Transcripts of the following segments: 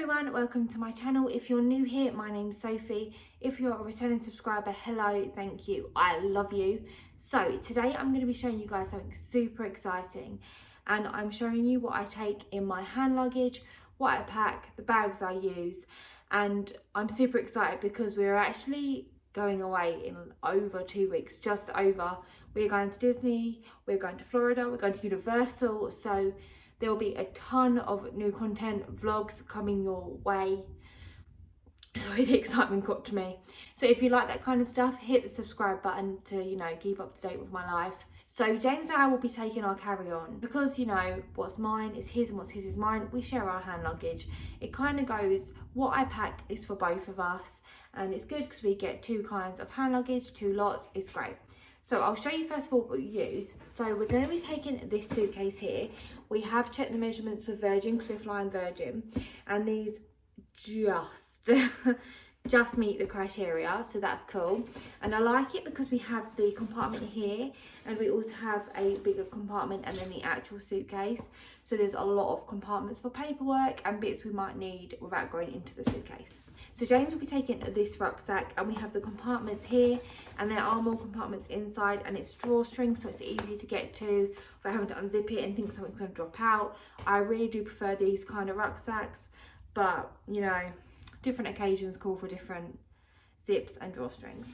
everyone, welcome to my channel. If you're new here, my name's Sophie. If you're a returning subscriber, hello, thank you, I love you. So today I'm going to be showing you guys something super exciting, and I'm showing you what I take in my hand luggage, what I pack, the bags I use, and I'm super excited because we're actually going away in over 2 weeks, just over. We're going to Disney, we're going to Florida, we're going to Universal, so there will be a ton of new content, vlogs coming your way. Sorry, the excitement got to me. So if you like that kind of stuff, hit the subscribe button to, keep up to date with my life. So James and I will be taking our carry-on because, what's mine is his and what's his is mine. We share our hand luggage. It kind of goes, what I pack is for both of us. And it's good because we get 2 kinds of hand luggage, 2 lots. It's great. So I'll show you first of all what we use. So we're going to be taking this suitcase here. We have checked the measurements with Virgin because we're flying Virgin, and these just meet the criteria, so that's cool. And I like it because we have the compartment here, and we also have a bigger compartment and then the actual suitcase. So there's a lot of compartments for paperwork and bits we might need without going into the suitcase. So James will be taking this rucksack, and we have the compartments here, and there are more compartments inside, and it's drawstring, so it's easy to get to without having to unzip it and think something's going to drop out. I really do prefer these kind of rucksacks, but different occasions call for different zips and drawstrings.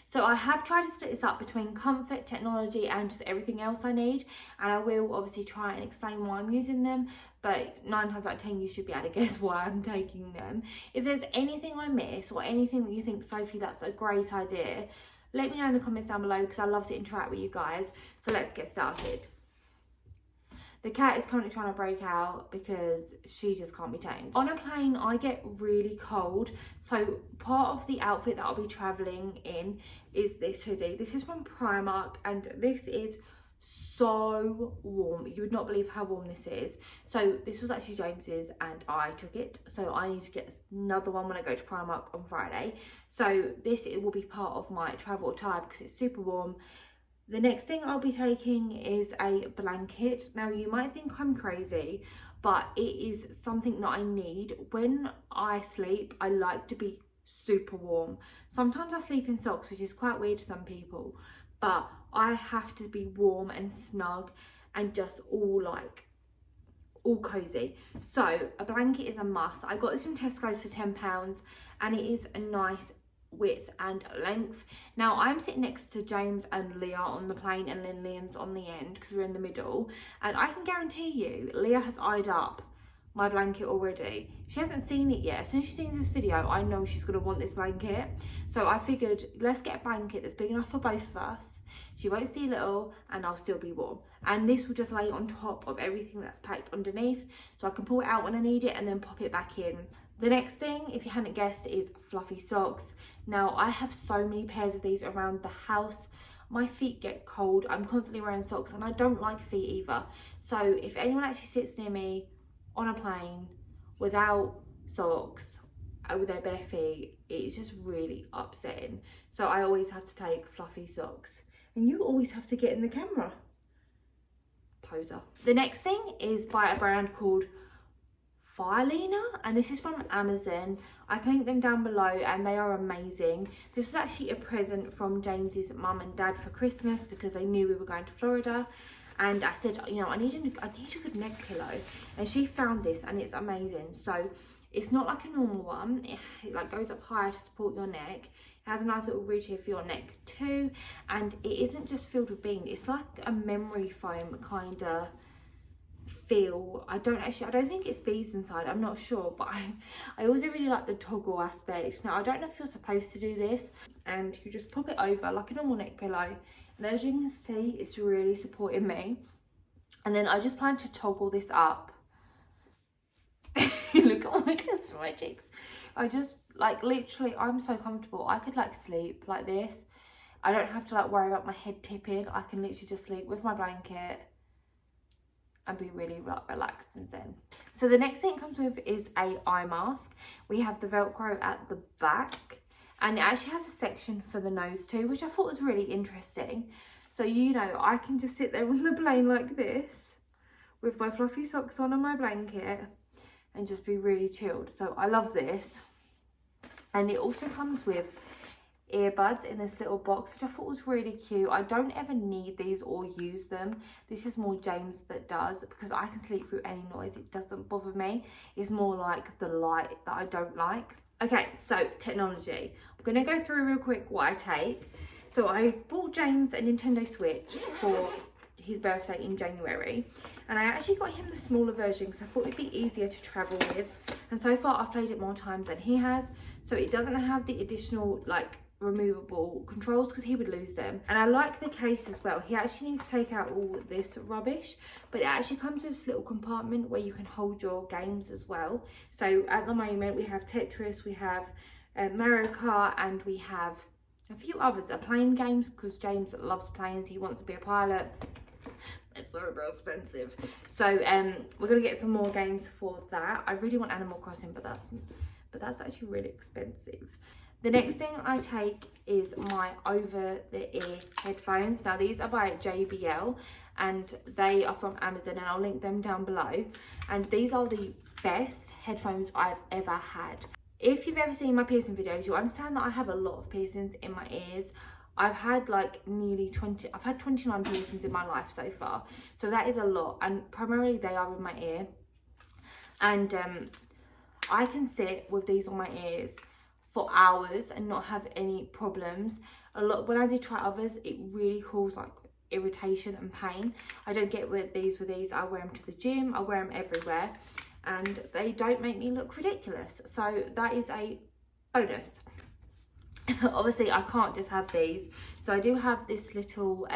So I have tried to split this up between comfort, technology, and just everything else I need. And I will obviously try and explain why I'm using them, but 9 times out of 10 you should be able to guess why I'm taking them. If there's anything I miss or anything that you think, Sophie, that's a great idea, let me know in the comments down below because I love to interact with you guys. So let's get started. The cat is currently trying to break out because she just can't be tamed. On a plane, I get really cold. So part of the outfit that I'll be traveling in is this hoodie. This is from Primark, and this is so warm. You would not believe how warm this is. So this was actually James's and I took it. So I need to get another one when I go to Primark on Friday. So it will be part of my travel attire because it's super warm. The next thing I'll be taking is a blanket. Now you might think I'm crazy, but it is something that I need. When I sleep, I like to be super warm. Sometimes I sleep in socks, which is quite weird to some people, but I have to be warm and snug and just all cozy. So a blanket is a must. I got this from Tesco's for £10, and it is a nice width and length. Now I'm sitting next to James and Leah on the plane, and then Liam's on the end because we're in the middle, and I can guarantee you Leah has eyed up my blanket already. She hasn't seen it yet. As soon as she's seen this video, I know she's going to want this blanket. So I figured, let's get a blanket that's big enough for both of us. She won't see little, and I'll still be warm. And this will just lay on top of everything that's packed underneath, so I can pull it out when I need it and then pop it back in. The next thing, if you hadn't guessed, is fluffy socks. Now I have so many pairs of these around the house. My feet get cold. I'm constantly wearing socks, and I don't like feet either. So if anyone actually sits near me on a plane without socks, with their bare feet, it's just really upsetting. So I always have to take fluffy socks. And you always have to get in the camera. Poser. The next thing is by a brand called Firelina, and this is from Amazon. I can link them down below, and they are amazing. This was actually a present from James's mum and dad for Christmas because they knew we were going to Florida, and I said, I need a good neck pillow, and she found this, and it's amazing. So it's not like a normal one. It like goes up higher to support your neck. It has a nice little ridge here for your neck too, and it isn't just filled with beans. It's like a memory foam kind of feel. I don't think it's beads inside, I'm not sure, but I also really like the toggle aspect. Now I don't know if you're supposed to do this, and you just pop it over like a normal neck pillow, and as you can see, it's really supporting me. And then I just plan to toggle this up. Look at my cheeks. I just literally, I'm so comfortable. I could sleep like this. I don't have to worry about my head tipping. I can literally just sleep with my blanket and be really relaxed and zen. So the next thing it comes with is a eye mask. We have the Velcro at the back, and it actually has a section for the nose too, which I thought was really interesting. So I can just sit there on the plane like this with my fluffy socks on and my blanket, and just be really chilled. So I love this. And it also comes with earbuds in this little box, which I thought was really cute. I don't ever need these or use them. This is more James that does, because I can sleep through any noise. It doesn't bother me. It's more like the light that I don't like. Okay, so technology. I'm going to go through real quick what I take. So I bought James a Nintendo Switch for his birthday in January, and I actually got him the smaller version because I thought it'd be easier to travel with, and so far I've played it more times than he has. So it doesn't have the additional like removable controls because he would lose them. And I like the case as well. He actually needs to take out all this rubbish, but it actually comes with this little compartment where you can hold your games as well. So at the moment we have Tetris, we have Mario Kart, and we have a few others are plane games because James loves planes. He wants to be a pilot. It's so expensive. So we're gonna get some more games for that. I really want Animal Crossing, but that's actually really expensive. The next thing I take is my over-the-ear headphones. Now these are by JBL and they are from Amazon, and I'll link them down below. And these are the best headphones I've ever had. If you've ever seen my piercing videos, you'll understand that I have a lot of piercings in my ears. I've had like I've had 29 piercings in my life so far. So that is a lot, and primarily they are in my ear. And I can sit with these on my ears for hours and not have any problems. When I did try others, it really caused like irritation and pain. I don't get with these. I wear them to the gym, I wear them everywhere, and they don't make me look ridiculous. So that is a bonus. Obviously I can't just have these, so I do have this little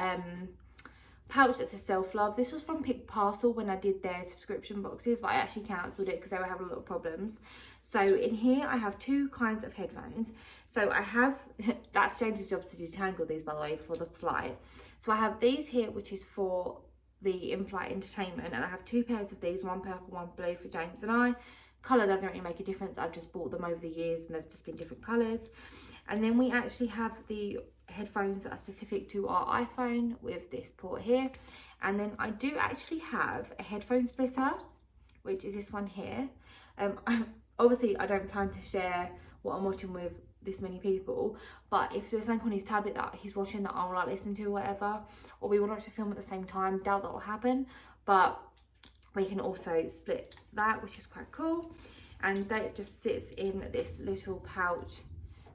pouch that says self-love. This was from Pick Parcel when I did their subscription boxes, but I actually cancelled it because they were having a lot of problems. So in here I have two kinds of headphones. So I have that's James's job to detangle these, by the way, for the flight. So I have these here, which is for the in-flight entertainment, and I have two pairs of these, one purple, one blue for James and I. Colour doesn't really make a difference. I've just bought them over the years and they've just been different colours. And then we actually have the headphones that are specific to our iPhone with this port here. And then I do actually have a headphone splitter, which is this one here. Obviously I don't plan to share what I'm watching with this many people, but if there's something on his tablet that he's watching that I'll like listen to or whatever, or we want to film at the same time, doubt that will happen, but we can also split that, which is quite cool. And that just sits in this little pouch.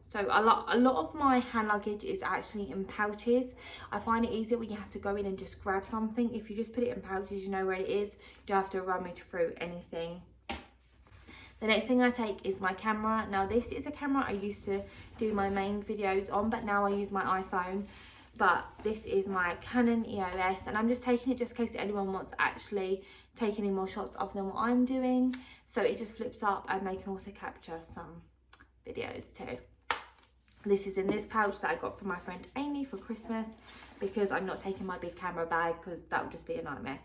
So a lot of my hand luggage is actually in pouches. I find it easier when you have to go in and just grab something. If you just put it in pouches, you know where it is. You don't have to rummage through anything. The next thing I take is my camera. Now this is a camera I used to do my main videos on, but now I use my iPhone. But this is my Canon EOS, and I'm just taking it just in case anyone wants to actually take any more shots of them what I'm doing. So it just flips up and they can also capture some videos too. This is in this pouch that I got from my friend Amy for Christmas, because I'm not taking my big camera bag because that would just be a nightmare.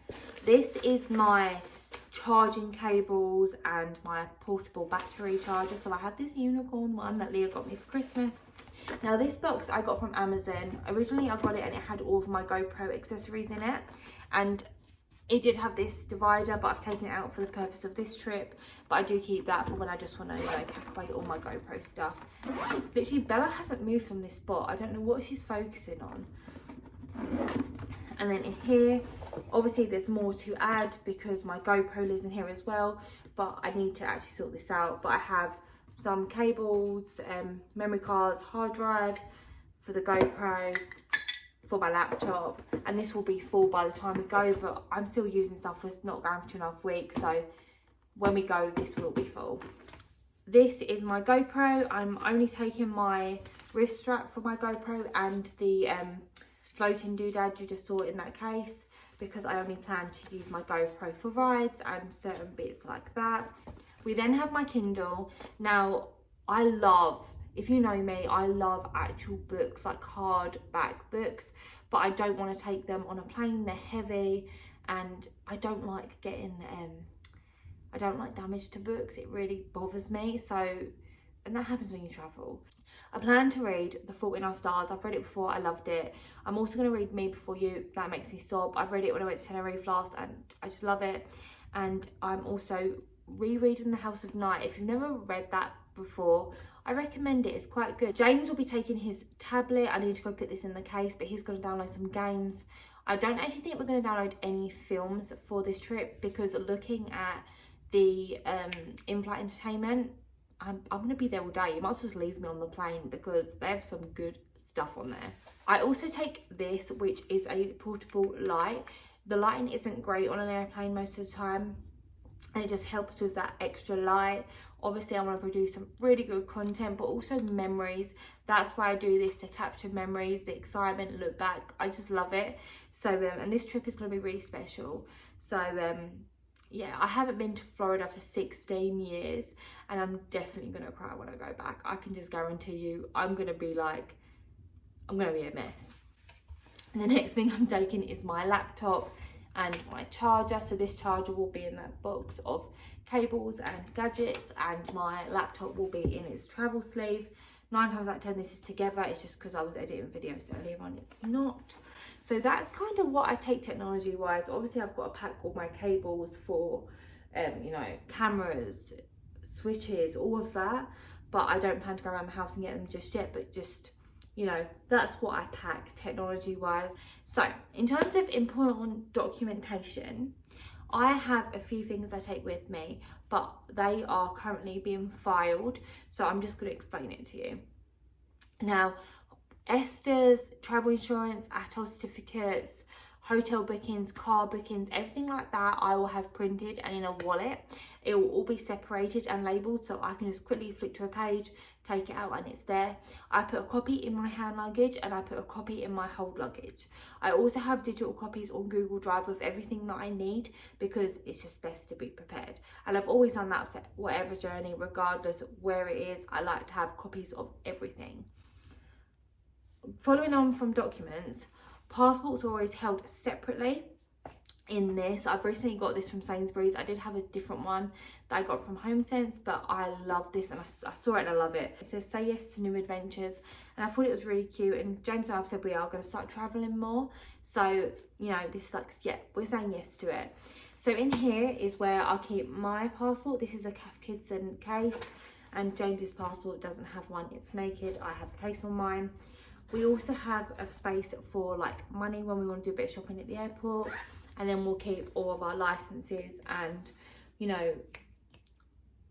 This is my charging cables and my portable battery charger. So I have this unicorn one that Leah got me for Christmas. Now this box I got from Amazon. Originally I got it and it had all of my GoPro accessories in it, and it did have this divider, but I've taken it out for the purpose of this trip. But I do keep that for when I just want to, you know, pack away all my GoPro stuff. Literally, Bella hasn't moved from this spot. I don't know what she's focusing on. And then in here, obviously there's more to add because my GoPro lives in here as well. But I need to actually sort this out. But I have some cables, memory cards, hard drive for the GoPro, for my laptop, and this will be full by the time we go, but I'm still using stuff that's not going for 2.5 weeks, so when we go this will be full. This is my GoPro. I'm only taking my wrist strap for my GoPro and the floating doodad you just saw in that case, because I only plan to use my GoPro for rides and certain bits like that. We then have my Kindle. Now I love, if you know me, I love actual books, like hardback books, but I don't want to take them on a plane. They're heavy, and I don't like getting, I don't like damage to books. It really bothers me. So, and that happens when you travel. I plan to read The Fault in Our Stars. I've read it before, I loved it. I'm also going to read Me Before You. That makes me sob. I've read it when I went to Tenerife last, and I just love it. And I'm also rereading The House of Night. If you've never read that before, I recommend it. It's quite good. James will be taking his tablet. I need to go put this in the case, but he's going to download some games. I don't actually think we're going to download any films for this trip, because looking at the in-flight entertainment, I'm going to be there all day. You might as well just leave me on the plane, because they have some good stuff on there. I also take this, which is a portable light. The lighting isn't great on an airplane most of the time, and it just helps with that extra light. Obviously I want to produce some really good content, but also memories. That's why I do this, to capture memories, the excitement, look back. I just love it. So and this trip is going to be really special. So yeah, I haven't been to Florida for 16 years, and I'm definitely going to cry when I go back. I can just guarantee you, I'm going to be a mess. And the next thing I'm taking is my laptop and my charger. So this charger will be in that box of cables and gadgets, and my laptop will be in its travel sleeve. 9 times out of 10 this is together. It's just because I was editing videos earlier on, it's not. So that's kind of what I take technology wise. Obviously I've got to pack all my cables for you know, cameras, switches, all of that, but I don't plan to go around the house and get them just yet. But just, you know, that's what I pack technology wise. So in terms of important documentation, I have a few things I take with me, but they are currently being filed, so I'm just going to explain it to you. Now, Esther's travel insurance, ATOL certificates, hotel bookings, car bookings, everything like that I will have printed and in a wallet. It will all be separated and labelled, so I can just quickly flick to a page, take it out, and it's there. I put a copy in my hand luggage, and I put a copy in my hold luggage. I also have digital copies on Google Drive with everything that I need, because it's just best to be prepared. And I've always done that for whatever journey, regardless of where it is. I like to have copies of everything. Following on from documents, passports are always held separately. In this, I've recently got this from Sainsbury's. I did have a different one that I got from HomeSense, but I love this, and I saw it and I love it. It says say yes to new adventures, and I thought it was really cute. And James and I have said we are going to start traveling more, so you know, this is like, yeah, we're saying yes to it. So in here is where I'll keep my passport. This is a Cath Kidston case, and James's passport doesn't have one, it's naked. I have a case on mine. We also have a space for like money when we want to do a bit of shopping at the airport. And then we'll keep all of our licenses and, you know,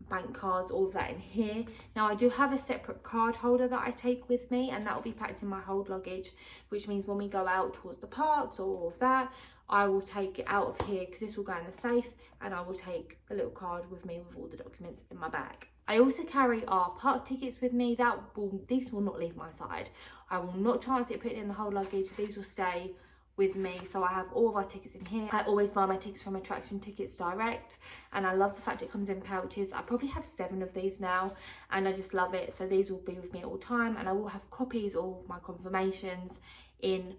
bank cards, all of that in here. Now I do have a separate card holder that I take with me, and that will be packed in my hold luggage, which means when we go out towards the parks or all of that, I will take it out of here, because this will go in the safe, and I will take a little card with me with all the documents in my bag. I also carry our park tickets with me. These will not leave my side. I will not chance it putting in the hold luggage. These will stay with me. So I have all of our tickets in here. I always buy my tickets from Attraction Tickets Direct, and I love the fact it comes in pouches. I probably have 7 of these now, and I just love it. So these will be with me at all time, and I will have copies of my confirmations in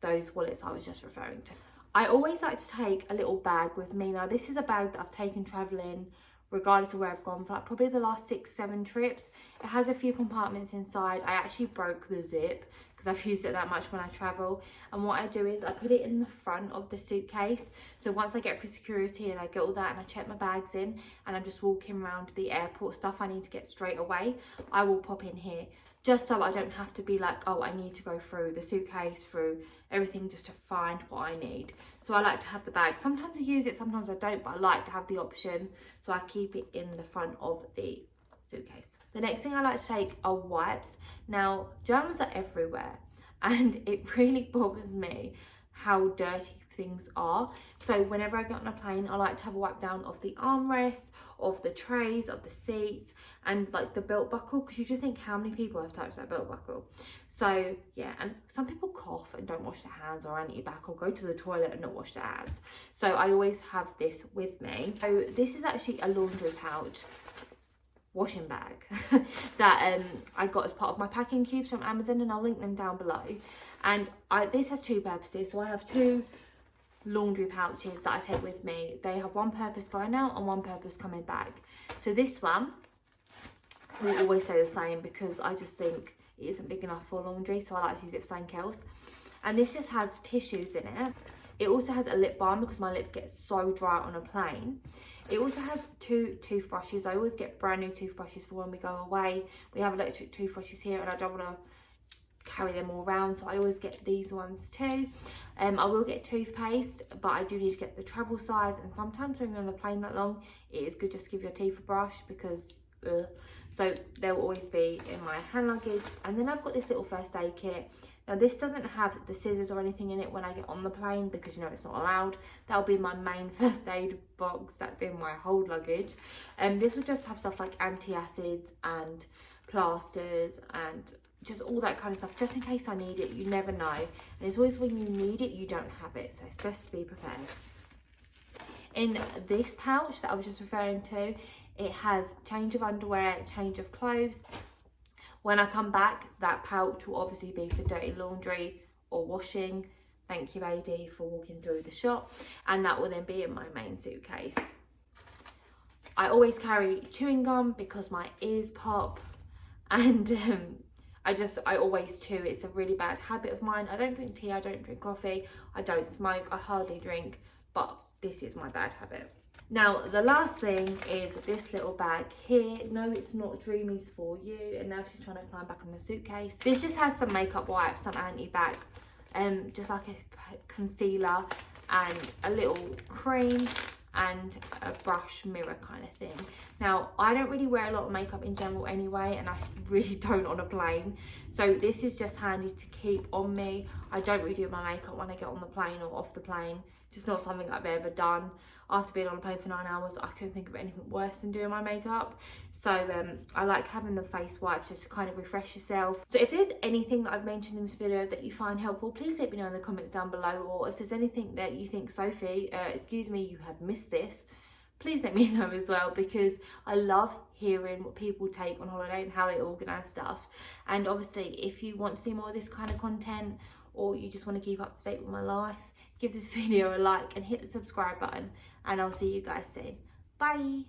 those wallets I was just referring to. I always like to take a little bag with me. Now this is a bag that I've taken traveling regardless of where I've gone for, like probably the last 6-7 trips. It has a few compartments inside. I actually broke the zip because I've used it that much when I travel. And what I do is I put it in the front of the suitcase. So once I get through security and I get all that and I check my bags in and I'm just walking around the airport, stuff I need to get straight away, I will pop in here. Just so I don't have to be like, oh, I need to go through the suitcase, through everything just to find what I need. So I like to have the bag. Sometimes I use it, sometimes I don't, but I like to have the option. So I keep it in the front of the suitcase. The next thing I like to take are wipes. Now, germs are everywhere, and it really bothers me how dirty things are. So whenever I get on a plane, I like to have a wipe down of the armrest, of the trays, of the seats, and like the belt buckle, because you just think how many people have touched that belt buckle. So yeah, and some people cough and don't wash their hands or anti-bac or go to the toilet and not wash their hands. So I always have this with me. So this is actually a laundry pouch washing bag that I got as part of my packing cubes from Amazon, and I'll link them down below. And this has 2 purposes. So I have 2 laundry pouches that I take with me. They have one purpose going out and one purpose coming back. So this one will always stay the same because I just think it isn't big enough for laundry, so I like to use it for something else. And this just has tissues in it. It also has a lip balm because my lips get so dry on a plane. It also has 2 toothbrushes. I always get brand new toothbrushes for when we go away. We have electric toothbrushes here and I don't want to carry them all around, so I always get these ones too. I will get toothpaste, but I do need to get the travel size, and sometimes when you're on the plane that long, it is good just to give your teeth a brush because so they'll always be in my hand luggage. And then I've got this little first aid kit. Now this doesn't have the scissors or anything in it when I get on the plane because, you know, it's not allowed. That'll be my main first aid box that's in my hold luggage. And this will just have stuff like antacids and plasters and just all that kind of stuff, just in case I need it. You never know, and it's always when you need it you don't have it, so it's best to be prepared. In this pouch that I was just referring to, it has change of underwear, change of clothes. When I come back, that pouch will obviously be for dirty laundry or washing. Thank you, AD, for walking through the shop. And that will then be in my main suitcase. I always carry chewing gum because my ears pop, and I always chew. It's a really bad habit of mine. I don't drink tea, I don't drink coffee, I don't smoke, I hardly drink, but this is my bad habit. Now, the last thing is this little bag here. No, it's not Dreamy's For You, and now she's trying to climb back on the suitcase. This just has some makeup wipes, some anti-bac, just like a concealer and a little cream and a brush mirror kind of thing. Now, I don't really wear a lot of makeup in general anyway, and I really don't on a plane, so this is just handy to keep on me. I don't really do my makeup when I get on the plane or off the plane. Just not something I've ever done. After being on a plane for 9 hours, I couldn't think of anything worse than doing my makeup. So I like having the face wipes just to kind of refresh yourself. So if there's anything that I've mentioned in this video that you find helpful, please let me know in the comments down below. Or if there's anything that you think, Sophie, excuse me, you have missed this, please let me know as well, because I love hearing what people take on holiday and how they organise stuff. And obviously, if you want to see more of this kind of content, or you just want to keep up to date with my life, give this video a like and hit the subscribe button, and I'll see you guys soon. Bye.